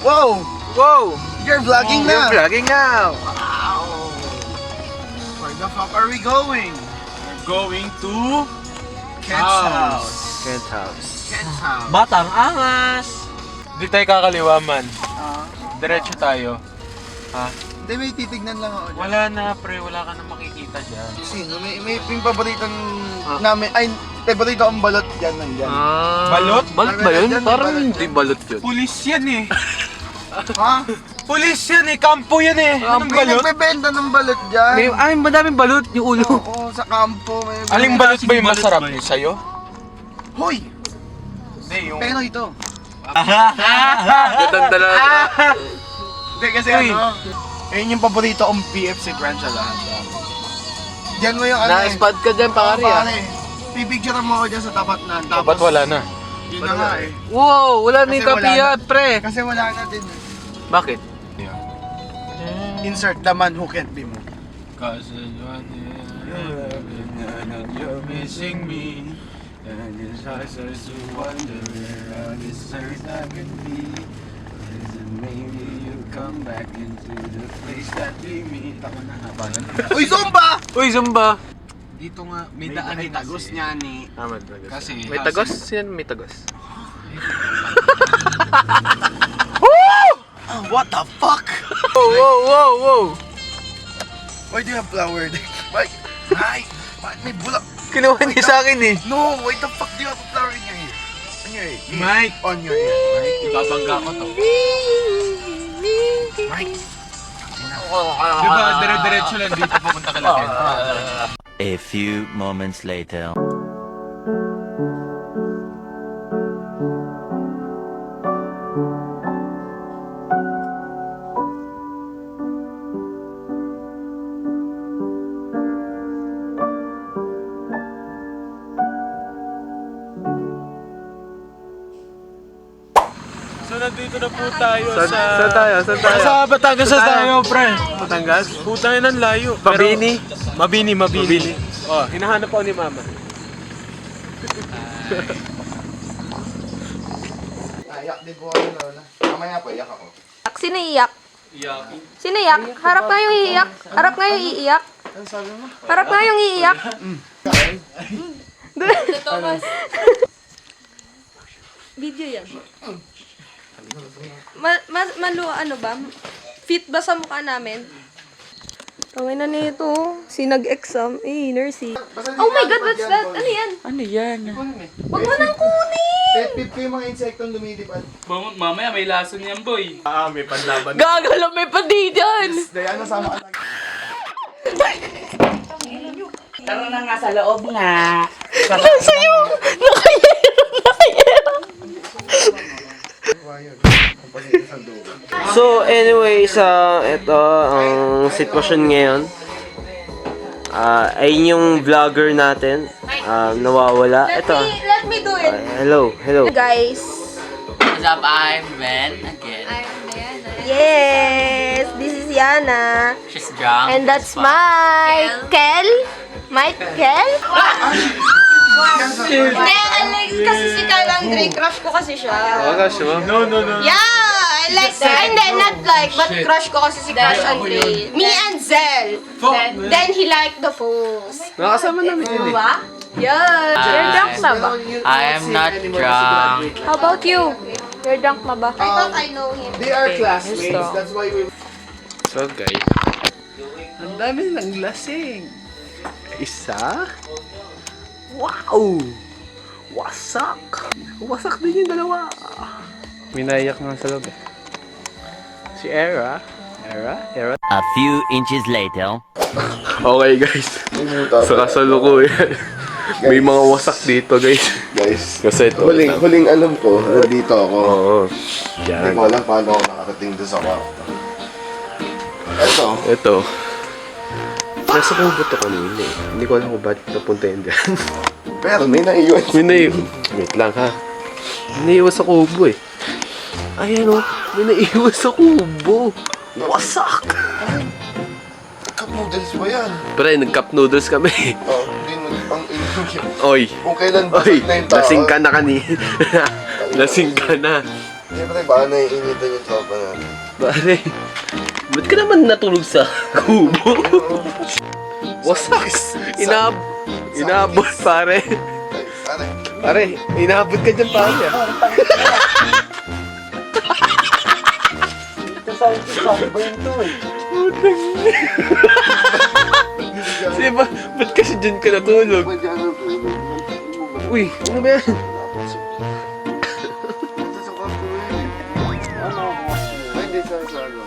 Wow! Wow! You're vlogging You're now! vlogging now! Wow! Where the fuck are we going? We're going to Kent's house. Kent house. Kent's house. Batang Angas. Hindi tayo kakaliwa man. Diretso tayo. Ha? Hindi, may titignan lang ako dyan. Wala na pre, wala ka na makikita dyan. Sino? May paboritong namin, ay, paborito ang balot dyan nandyan. Balot? Balot ba yun? Dyan, Parang balot hindi balot yun. Pulis yan eh. Ha? Pulis yan eh, kampo yan eh. Anong May balot? nagbebenta ng balot dyan. Ay, madaming balot yung ulo. Oo, sa kampo. May Aling balot ba yung masarap sa'yo? Hoy! Hindi, yung... Pero ito. Gandang dala. Hindi kasi Uy. ano, ayun yung paborito kong PFC branch sa lahat. Diyan mo yung ano Na-spot ka dyan, pare ah. Pipicture mo ako dyan sa tapat na. Ba't wala na? Yun na nga eh. Wow, wala na yung Kasi wala kapiya, pre. Kasi wala na din eh. Bakit? Insert the man who can't be moved. Cause you're missing me. And it's hard to wonder where this earth I could be. Maybe you come back into the place that we meet. Ako na haba na. Uy, Zumba! Uy, Zumba. Dito nga, may daan May tagos niya ni. Tama, tagos. Kasi May tagos? Sino may tagos? Oh, what the fuck? Wow, wow, wow, wow. Why do you have flower there? Why? Ay! Bakit may bulak? Kinuha niya sa akin eh. No, why the fuck do you have a flower in your ear? On your ear. Mike! On your ear. Mike. Ibabangga ko to. Mike. Di ba, dire-diretso lang dito pupunta ka lang. A few moments later. So nandito na po tayo Saan tayo? Saan tayo? Sa Batangas na tayo, pre. Batangas? Putang ina, ang layo. Mabini? Mabini. Oh, hinahanap ako ni mama. Iyak din po ako, Lola. Mamaya pa, iyak ako. Sino iiyak? Iyakin. Sino iiyak? Harap nga yung iiyak. Harap nga yung iiyak. Ano sabi mo? Harap nga yung iiyak. Thomas. Video yan. Ano ba? Fit ba sa mukha namin? Tawin na nito. Sinag-exam. Nursing. Oh my God, what's that? Ano yan? Ano yan? Huwag mo nang kunin! Pet peeve ko yung mga insektong lumilipad. Mamaya may lason yan, boy. May panlaban. Gagalaw may pandi dyan! Dahil ano sama ka lang. Tara na nga sa loob nga. Nasa yung nakayera. So anyways, ito ang sitwasyon ngayon. Ayun yung vlogger natin. Nawawala. Ito. Let me do it. Hello. Guys. What's up? I'm Ben again. Yes, this is Yana. She's drunk. And that's Michael. Michael? Hindi, Alex, kasi si Kyle Andre, crush ko kasi siya. No. Yeah, I like that. Hindi, not like, but crush ko kasi si Crush Andre. Me and Zell. Then he liked the phones. Nakasama namin yun eh. Diba? Yeah. You're drunk na ba? I am not drunk. How about you? You're drunk na ba? I thought I know him. They are classmates, that's why we... So guys, ang dami ng lasing. Isa? Wow! Wasak! Wasak din yung dalawa. Minayak nga sa loob eh. Si Era. A few inches later. Okay guys. Sa kasalukuyan. May mga wasak dito guys. Guys, Kasi ito. huling alam ko, nandito ako. Oo. Hindi Yan. ko alam paano ako nakarating doon sa kwarto. Ito. Nasa kubo to kanina eh. Hindi ko alam kung ba't napunta yun dyan. Pero may naiwan. Wait lang ha. May naiwan sa kubo eh. Ayan o. May naiwan sa kubo. Wasak! Cup noodles ba yan? Pre, nag-cup noodles kami. Oh, hindi mo ang Oy! kung kailan Oy! basag na yung tao. Lasing ka na kanina. Lasing ka na. Siyempre, baka naiinitan yung tropa natin. Pare, ba't ka naman natulog sa kubo? Wasak! Inabot, pare. Pare, Pare, inabot ka dyan, pare. Kasi ba't kasi dyan ka natulog? Uy, ano ba yan? ito sa kwarto yun. Ano ako? Ay, hindi sa ano.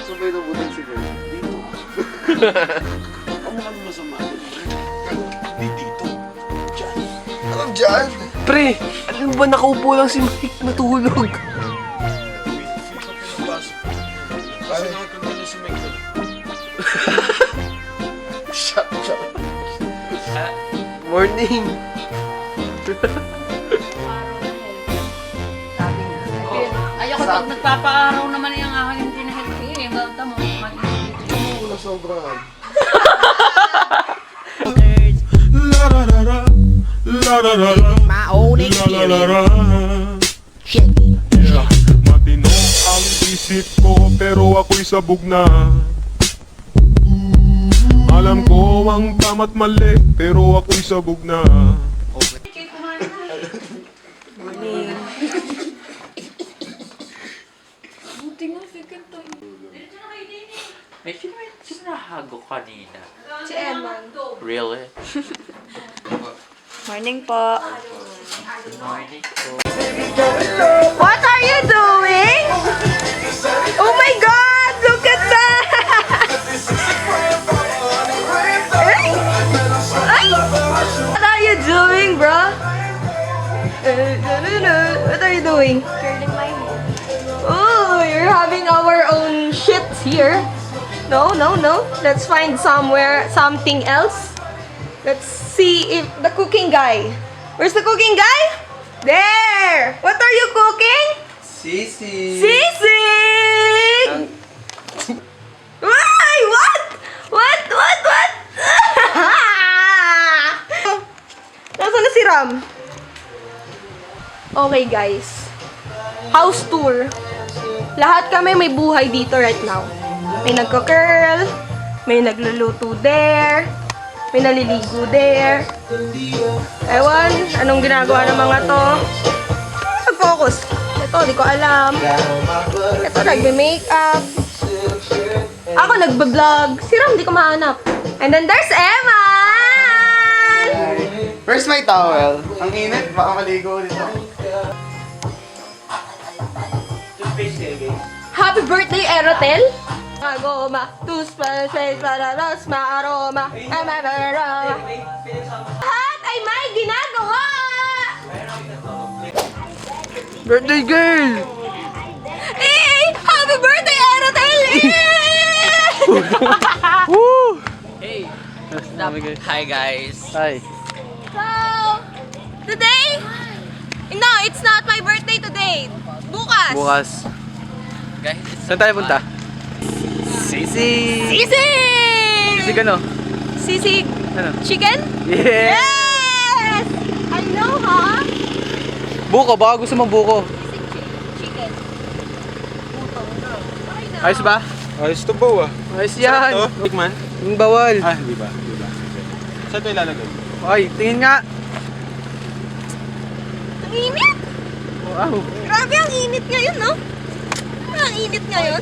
Sabay na butin si Gwen. Dito. Ang masama. Di dito. Diyan. Anong dyan? Pre, alam ba nakaupo lang si Mike natulog? Feel ko pinabasa. Kasi nakakanta na si Michael. Shut up. Morning. Ayoko pag nagpapaaraw naman yung aking pinahilpi. Balta mo, Wala sobrang. Matino ang isip ko pero ako'y sabog na. Alam ko ang tama't mali pero ako'y sabog na. May sino nahago kanina? Si Eman. Really? Morning po. Good morning po. What are you doing? Oh my God! Look at that! Ay! Ay! What are you doing, bro? What are you doing? Curling my hair. Oh, you're having our own shits here. No. Let's find something else. Let's see if the cooking guy. Where's the cooking guy? There! What are you cooking? Sisi. Sisig! Why? What? Nasaan na si Ram? Okay guys. House tour. Lahat kami may buhay dito right now. May nagko-curl, may nagluluto there, may naliligo there. Ewan, anong ginagawa ng mga to? Nag-focus. Ito, di ko alam. Ito, nagbe-makeup. Ako, nagbe-vlog. Si Ram, di ko mahanap. And then there's Eman! Where's my towel? Ang init, baka maligo dito. Happy birthday, Erotel! Magoma, toothpaste, para rosma, aroma, amaroma. Lahat ay may ginagawa! Birthday girl! Happy birthday, Erotel! Woo! Hey! Hi guys! Hi. So, today? No, it's not my birthday today. Bukas. Bukas. Guys, it's Saan tayo punta? Sisi! Sisig! Sisig ano? Sisig. Ano? Chicken? Yeah! Yes! I know, ha? Buko, baka gusto mong buko. Chicken. Ayos ba? Ayos to ba? Ayos yan. Tikman? Yung bawal. Ah, di ba? Saan ito ilalagay? Ay, tingin nga. Ang init! Wow. Grabe, ang init ngayon, no? Ang init ngayon.